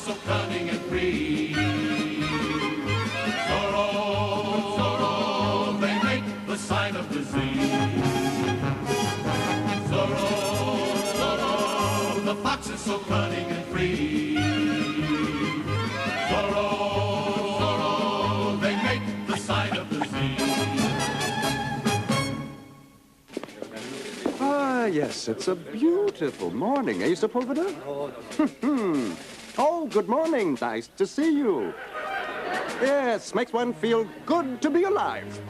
so cunning and free. Zorro, Zorro, they make the sign of the Z. Zorro, Zorro, the fox is so cunning and free. Zorro, Zorro, they make the sign of the Z. Ah, yes, it's a beautiful morning, eh, Sepulveda? Oh, good morning. Nice to see you. Yes, makes one feel good to be alive.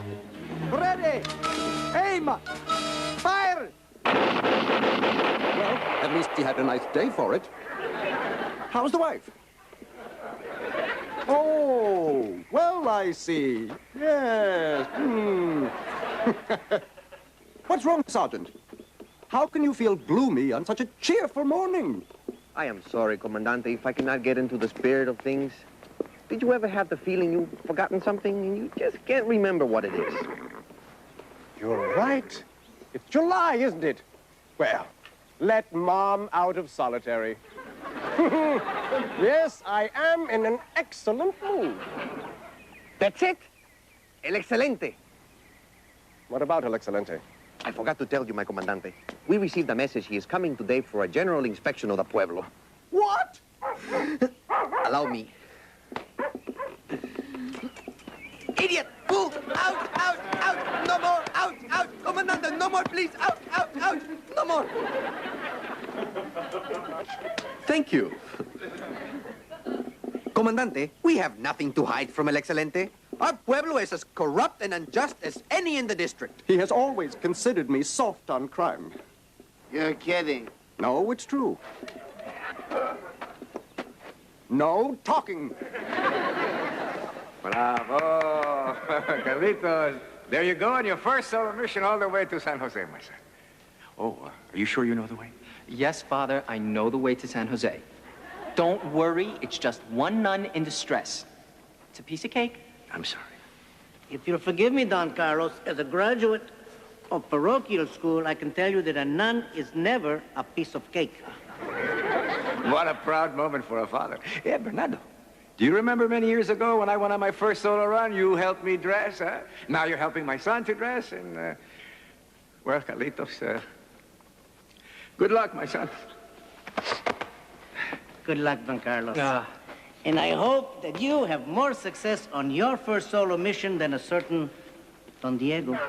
Ready! Aim! Fire! Well, at least he had a nice day for it. How's the wife? Oh, well, I see. Yes. What's wrong, Sergeant? How can you feel gloomy on such a cheerful morning? I am sorry, Comandante, if I cannot get into the spirit of things. Did you ever have the feeling you've forgotten something and you just can't remember what it is? You're right. It's July, isn't it? Well, let Mom out of solitary. Yes, I am in an excellent mood. That's it. El Excelente. What about El Excelente? I forgot to tell you, my Comandante. We received a message he is coming today for a general inspection of the pueblo. What? Allow me. Idiot! Move! Out! Out! Out! No more! Out! Out! Comandante, no more, please! Out! Out! Out! No more! Thank you. Comandante, we have nothing to hide from El Excelente. Our pueblo is as corrupt and unjust as any in the district. He has always considered me soft on crime. You're kidding. No, it's true. No talking. Bravo, Carlitos. There you go on your first solo mission all the way to San Jose, my son. Oh, are you sure you know the way? Yes, Father, I know the way to San Jose. Don't worry, it's just one nun in distress. It's a piece of cake. I'm sorry. If you'll forgive me, Don Carlos, as a graduate of parochial school, I can tell you that a nun is never a piece of cake. What a proud moment for a father. Yeah, Bernardo, do you remember many years ago when I went on my first solo run, you helped me dress, huh? Now you're helping my son to dress, and, well, Carlitos, good luck, my son. Good luck, Don Carlos. And I hope that you have more success on your first solo mission than a certain Don Diego.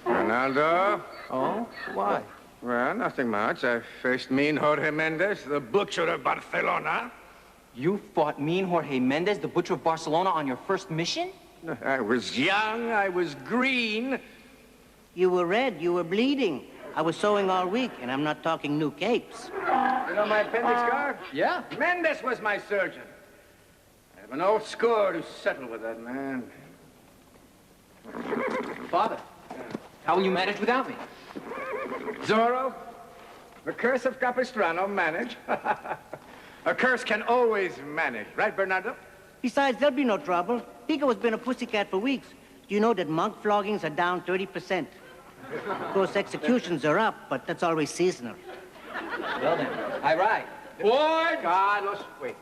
Bernardo? Oh? Why? Well, nothing much. I faced mean Jorge Mendez, the butcher of Barcelona. You fought mean Jorge Mendez, the butcher of Barcelona, on your first mission? I was young, I was green. You were red, you were bleeding. I was sewing all week, and I'm not talking new capes. You know my appendix scar? Yeah. Mendez was my surgeon. I have an old score to settle with that man. Father, how will you manage without me? Zorro, the curse of Capistrano, manage. A curse can always manage, right, Bernardo? Besides, there'll be no trouble. Pico has been a pussycat for weeks. Do you know that monk floggings are down 30%? Of course, executions are up, but that's always seasonal. Well then, I ride. Boy, Carlos, wait.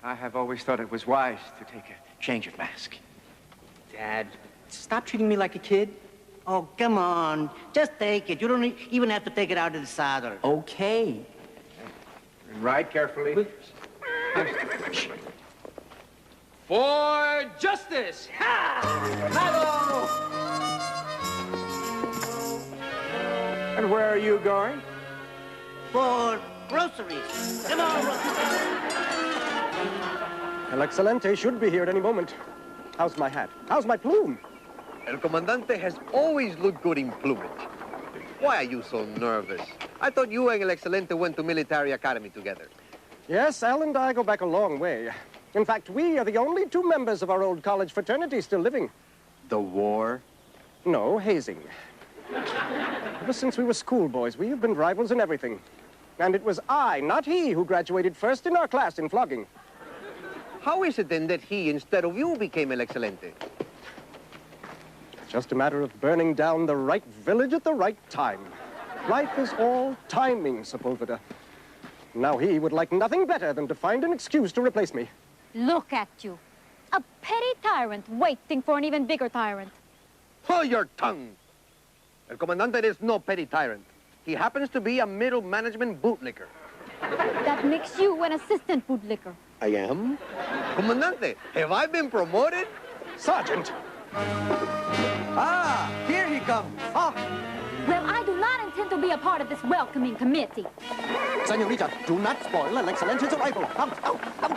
I have always thought it was wise to take a change of mask. Dad, stop treating me like a kid. Oh, come on. Just take it. You don't even have to take it out of the saddle. Okay. And ride carefully. For justice! Ha! Bravo! And where are you going? For groceries. Come on, El Excelente should be here at any moment. How's my hat? How's my plume? El Comandante has always looked good in plumage. Why are you so nervous? I thought you and El Excelente went to military academy together. Yes, Al and I go back a long way. In fact, we are the only two members of our old college fraternity still living. The war? No, hazing. Ever since we were schoolboys, we have been rivals in everything. And it was I, not he, who graduated first in our class in flogging. How is it then that he, instead of you, became El Excelente? Just a matter of burning down the right village at the right time. Life is all timing, Sepulveda. Now he would like nothing better than to find an excuse to replace me. Look at you. A petty tyrant waiting for an even bigger tyrant. Hold your tongue. El Comandante is no petty tyrant. He happens to be a middle management bootlicker. That makes you an assistant bootlicker. I am? Comandante, have I been promoted? Sergeant! Ah, here he comes. Ah. Well, I do not intend to be a part of this welcoming committee. Senorita, do not spoil El Excelente's arrival. Out, out, out.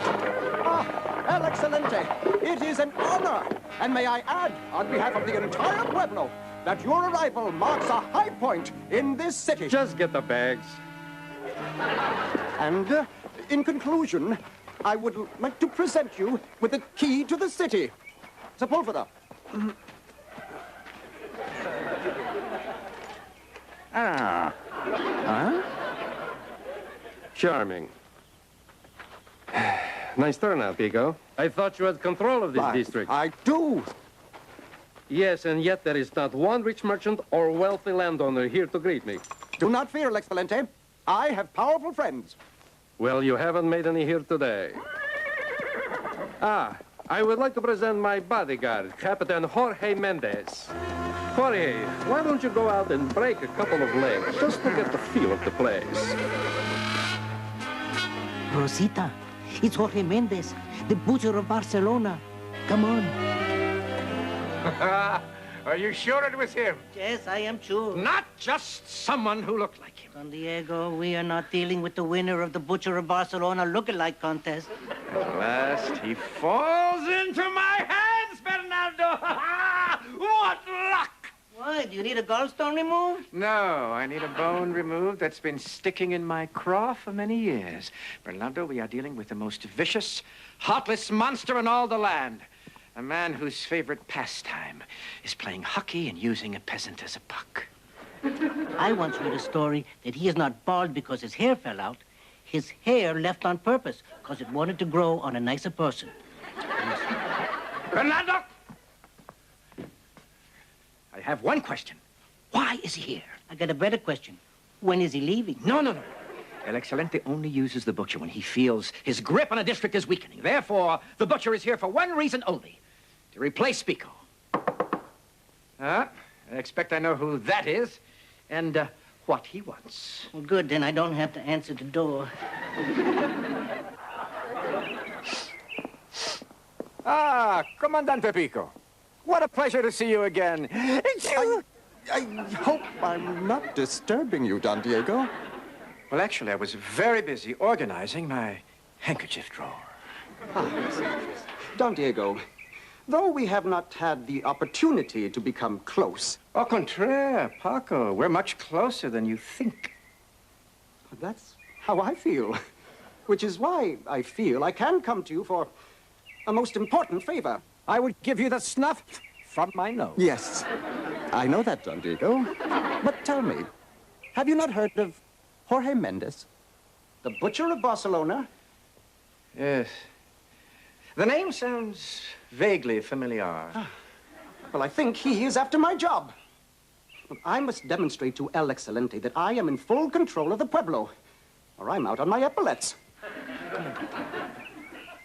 Ah, El Excelente, it is an honor. And may I add, on behalf of the entire Pueblo, that your arrival marks a high point in this city. Just get the bags. And in conclusion, I would like to present you with the key to the city. Sepulveda. Ah. Huh? Charming. Nice turnout, Pico. I thought you had control of this district. I do. Yes, and yet there is not one rich merchant or wealthy landowner here to greet me. Do not fear, El Excelente. I have powerful friends. Well, you haven't made any here today. Ah, I would like to present my bodyguard, Captain Jorge Mendez. Jorge, why don't you go out and break a couple of legs just to get the feel of the place? Rosita, it's Jorge Mendez, the butcher of Barcelona. Come on. Are you sure it was him? Yes, I am sure. Not just someone who looked like him. Don Diego, we are not dealing with the winner of the Butcher of Barcelona look-alike contest. At last, he falls into my hands, Bernardo! What luck! Why, do you need a gallstone removed? No, I need a bone removed that's been sticking in my craw for many years. Bernardo, we are dealing with the most vicious, heartless monster in all the land. A man whose favorite pastime is playing hockey and using a peasant as a puck. I once read a story that he is not bald because his hair fell out. His hair left on purpose because it wanted to grow on a nicer person. Bernardo! I have one question. Why is he here? I got a better question. When is he leaving? No. El Excelente only uses the butcher when he feels his grip on a district is weakening. Therefore, the butcher is here for one reason only. To replace Pico. I expect I know who that is and what he wants. Well, good, then I don't have to answer the door. Ah, Comandante Pico. What a pleasure to see you again. It's you. I hope I'm not disturbing you, Don Diego. Well, actually, I was very busy organizing my handkerchief drawer. Don Diego, though we have not had the opportunity to become close. Au contraire, Paco. We're much closer than you think. That's how I feel. Which is why I feel I can come to you for a most important favor. I would give you the snuff from my nose. Yes, I know that, Don Diego. But tell me, have you not heard of Jorge Mendez, the butcher of Barcelona? Yes. The name sounds vaguely familiar. Well, I think he is after my job. I must demonstrate to El Excelente that I am in full control of the Pueblo, or I'm out on my epaulets.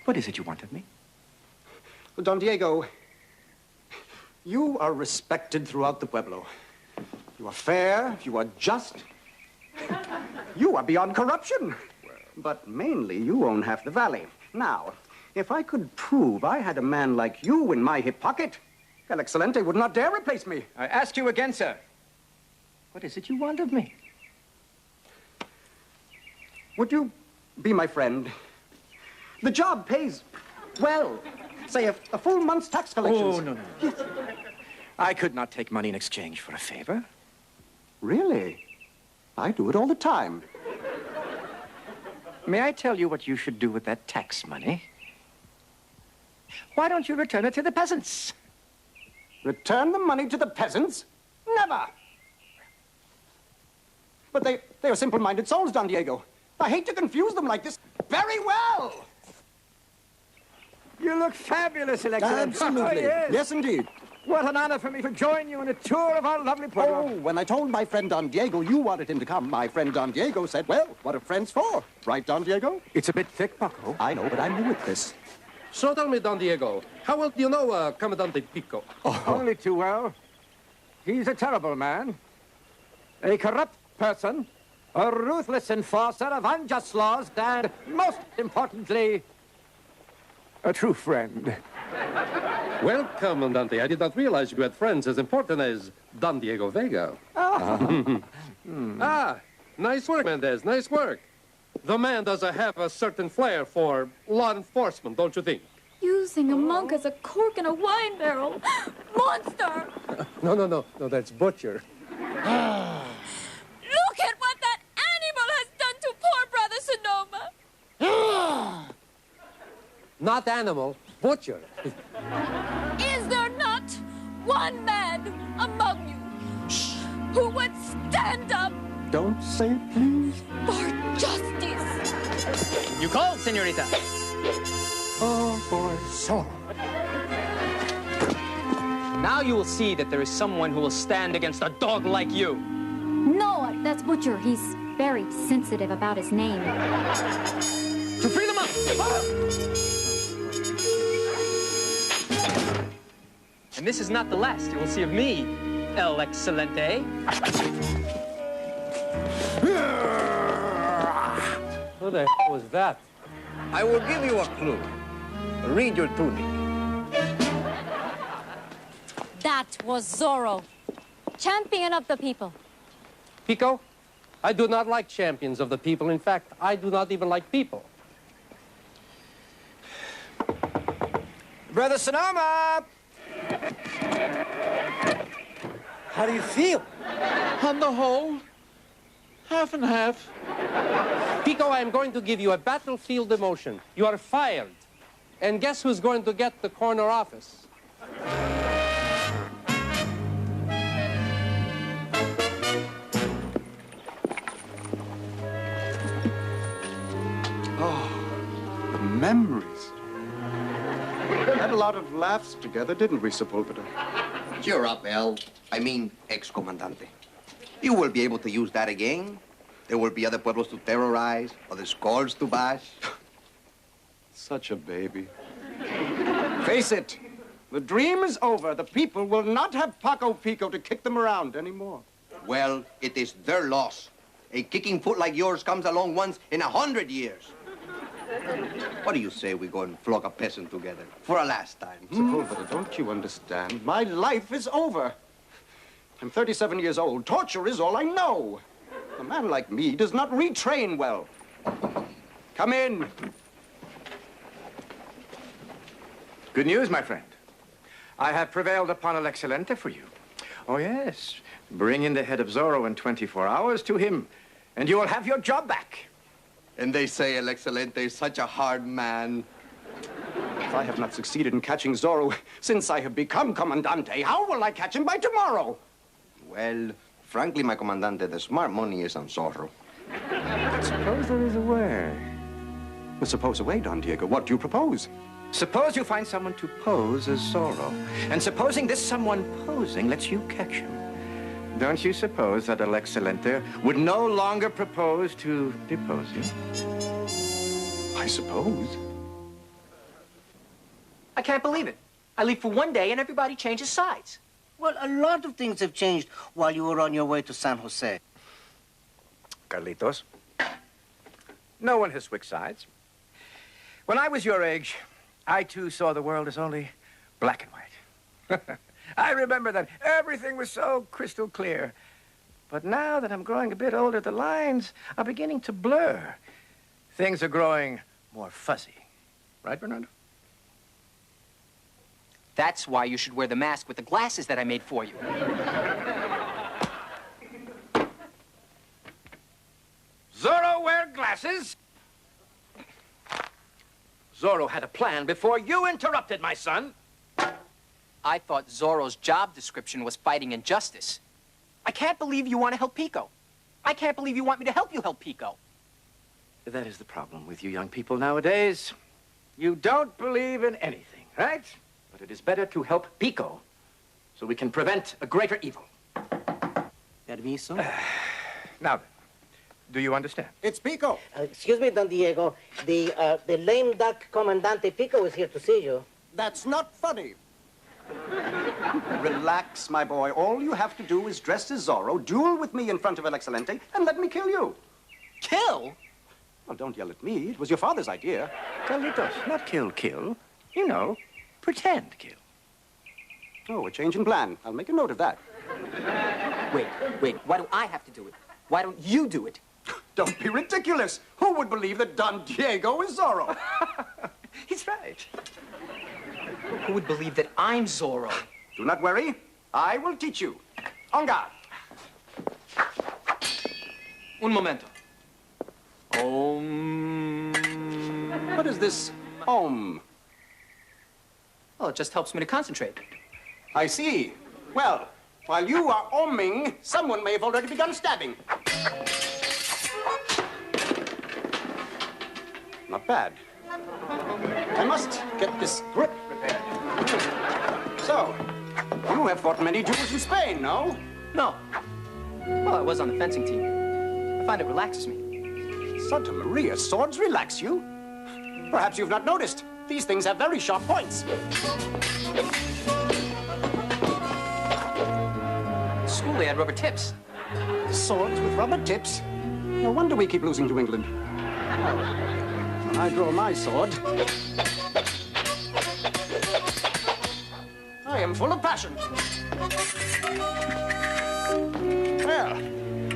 What is it you want of me? Well, Don Diego, you are respected throughout the Pueblo. You are fair, you are just. You are beyond corruption. But mainly, you own half the valley. Now, if I could prove I had a man like you in my hip pocket, El Excelente would not dare replace me. I ask you again, sir. What is it you want of me? Would you be my friend? The job pays well. Say, a full month's tax collections. Oh, no. Yes. I could not take money in exchange for a favor. Really? I do it all the time. May I tell you what you should do with that tax money? Why don't you return it to the peasants? Return the money to the peasants? Never! But they are simple-minded souls, Don Diego. I hate to confuse them like this. Very well! You look fabulous, El Excelente. Absolutely. Oh, yes. Yes, indeed. What an honor for me to join you in a tour of our lovely pueblo. Oh, when I told my friend Don Diego you wanted him to come, my friend Don Diego said, well, what are friends for? Right, Don Diego? It's a bit thick, Paco. I know, but I'm new at this. So tell me, Don Diego, how well do you know Comandante Pico? Oh. Only too well. He's a terrible man, a corrupt person, a ruthless enforcer of unjust laws, and, most importantly, a true friend. Well, Comandante, I did not realize you had friends as important as Don Diego Vega. Ah, nice work, Mendez, nice work. The man does have a certain flair for law enforcement, don't you think? Using a monk as a cork in a wine barrel. Monster! No, that's Butcher. Look at what that animal has done to poor Brother Sonoma! Not animal, Butcher. Is there not one man among you who would stand up Don't say it, please. for justice? You called, senorita. Oh, boy. So. Now you will see that there is someone who will stand against a dog like you. No, that's Butcher. He's very sensitive about his name. To free them up! And this is not the last you will see of me, El Excelente. Who the was that? I will give you a clue. Read your tunic. That was Zorro, champion of the people. Pico, I do not like champions of the people. In fact, I do not even like people. Brother Sonoma! How do you feel? On the whole, half and half. Pico, I am going to give you a battlefield emotion. You are fired. And guess who's going to get the corner office? The memories. We had a lot of laughs together, didn't we, Sepulveda? Cheer up, El. I mean, ex-comandante. You will be able to use that again. There will be other pueblos to terrorize, other skulls to bash. Such a baby. Face it, the dream is over. The people will not have Paco Pico to kick them around anymore. Well, it is their loss. A kicking foot like yours comes along once in 100 years. What do you say we go and flog a peasant together for a last time? Sepulveda, don't you understand? My life is over. I'm 37 years old. Torture is all I know. A man like me does not retrain well. Come in. Good news, my friend. I have prevailed upon El Excelente for you. Oh, yes. Bring in the head of Zorro in 24 hours to him, and you will have your job back. And they say El Excelente is such a hard man. If I have not succeeded in catching Zorro since I have become Comandante, how will I catch him by tomorrow? Well, frankly, my comandante, the smart money is on Zorro. Suppose there is a way. Well, suppose away, Don Diego. What do you propose? Suppose you find someone to pose as Zorro, and supposing this someone posing lets you catch him, don't you suppose that El Excelente would no longer propose to depose you? I suppose. I can't believe it. I leave for one day and everybody changes sides. Well, a lot of things have changed while you were on your way to San Jose. Carlitos, no one has switched sides. When I was your age, I too saw the world as only black and white. I remember that everything was so crystal clear. But now that I'm growing a bit older, the lines are beginning to blur. Things are growing more fuzzy. Right, Bernardo? That's why you should wear the mask with the glasses that I made for you. Zorro wear glasses? Zorro had a plan before you interrupted, my son. I thought Zorro's job description was fighting injustice. I can't believe you want to help Pico. I can't believe you want me to help you help Pico. That is the problem with you young people nowadays. You don't believe in anything, right? But it is better to help Pico so we can prevent a greater evil. Permiso? Now, do you understand? It's Pico. Excuse me, Don Diego. The lame duck Comandante Pico is here to see you. That's not funny. Relax, my boy. All you have to do is dress as Zorro, duel with me in front of El Excelente, and let me kill you. Kill? Well, don't yell at me. It was your father's idea. Carlitos, not kill. You know, pretend kill. Oh, a change in plan. I'll make a note of that. Wait. Why do I have to do it? Why don't you do it? Don't be ridiculous. Who would believe that Don Diego is Zorro? He's right. Who would believe that I'm Zorro? Do not worry. I will teach you. En garde. Un momento. What is this om? Well, it just helps me to concentrate. I see. Well, while you are oming, someone may have already begun stabbing. Not bad. I must get this grip prepared. So, you have fought many duels in Spain, no? No. Well, I was on the fencing team. I find it relaxes me. Santa Maria, swords relax you? Perhaps you've not noticed. These things have very sharp points. At school, they had rubber tips. Swords with rubber tips? No wonder we keep losing to England. When I draw my sword, I am full of passion. Well,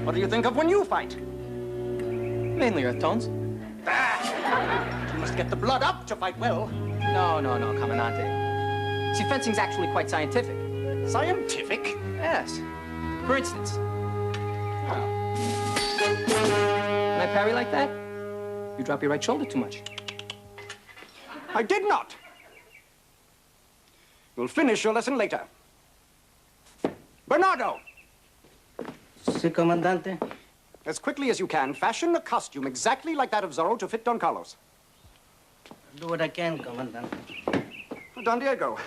what do you think of when you fight? Mainly earth tones. You must get the blood up to fight well. No, Comandante. See, fencing's actually quite scientific. Scientific? Yes. For instance, Oh. when I parry like that, you drop your right shoulder too much. I did not. You'll finish your lesson later. Bernardo! Si, Comandante? As quickly as you can, fashion a costume exactly like that of Zorro to fit Don Carlos. Do what I can, Comandante. Don Diego,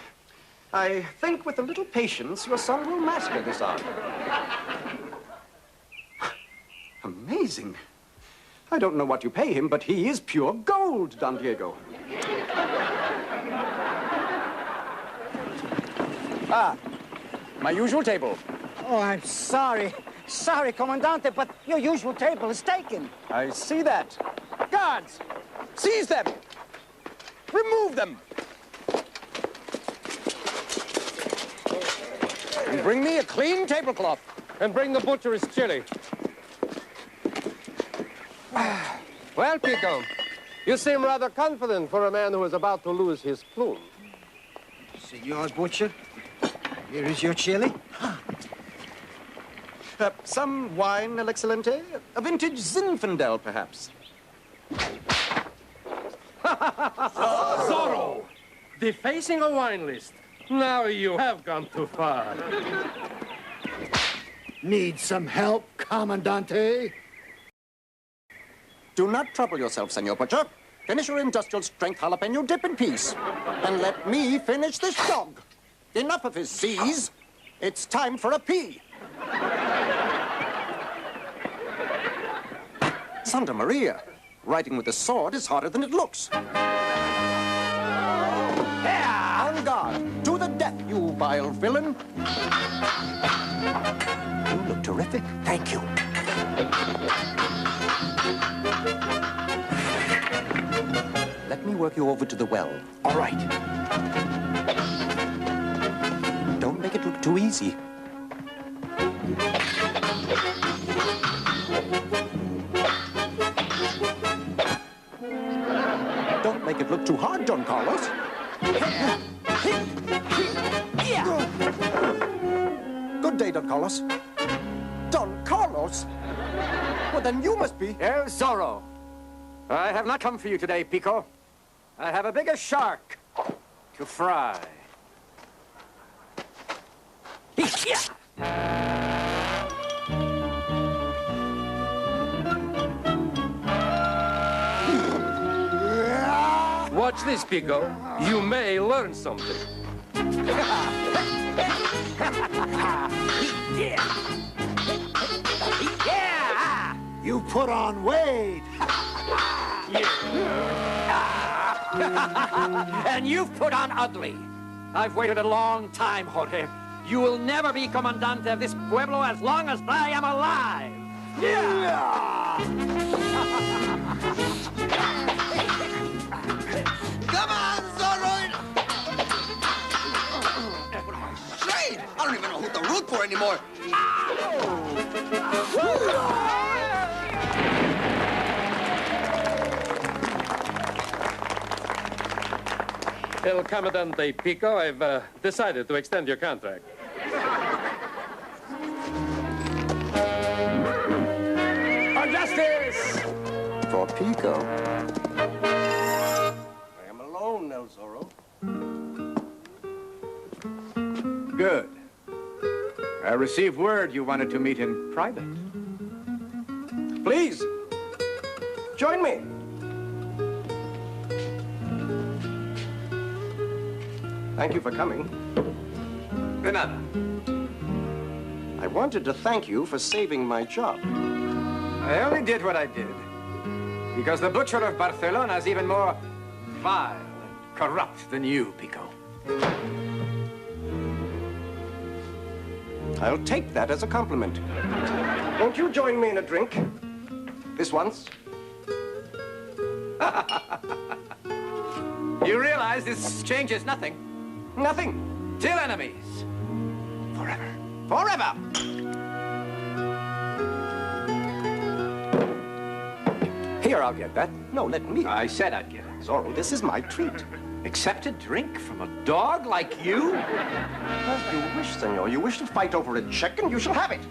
I think with a little patience, your son will master this art. Amazing. I don't know what you pay him, but he is pure gold, Don Diego. Ah, my usual table. Oh, I'm sorry. Sorry, Comandante, but your usual table is taken. I see that. Guards, seize them. Remove them. And bring me a clean tablecloth. And bring the butcher's chili. Well, Pico, you seem rather confident for a man who is about to lose his plume. Senor Butcher, here is your chili. Some wine, El Excelente? A vintage Zinfandel, perhaps. Zorro! Defacing a wine list. Now you have gone too far. Need some help, Comandante? Do not trouble yourself, Senor Butcher. Finish your industrial strength jalapeno dip in peace. And let me finish this dog. Enough of his Z's. It's time for a P. Santa Maria. Writing with a sword is harder than it looks. On guard. To the death, you vile villain. You look terrific. Thank you. Let me work you over to the well. All right. Don't make it look too easy. Don't make it look too hard, Don Carlos. Good day, Don Carlos. Don Carlos? Well, then you must be... El Zorro. I have not come for you today, Pico. I have a bigger shark to fry. Watch this, Pico. You may learn something. Yeah! You put on weight. And you've put on ugly. I've waited a long time, Jorge. You will never be comandante of this pueblo as long as I am alive. Yeah! Come on, Zorro! What am I saying? I don't even know who to root for anymore. El Comandante Pico, I've decided to extend your contract. For justice! For Pico. I am alone now, Zorro. Good. I received word you wanted to meet in private. Please, join me. Thank you for coming. De nada. I wanted to thank you for saving my job. I only did what I did because the butcher of Barcelona is even more vile and corrupt than you, Pico. I'll take that as a compliment. Won't you join me in a drink? This once? You realize this changes nothing? Nothing. Still enemies. Forever. Forever! Here, I'll get that. No, let me. I said I'd get it. Zorro, this is my treat. Accept a drink from a dog like you? As you wish, senor. You wish to fight over a check, and you shall have it.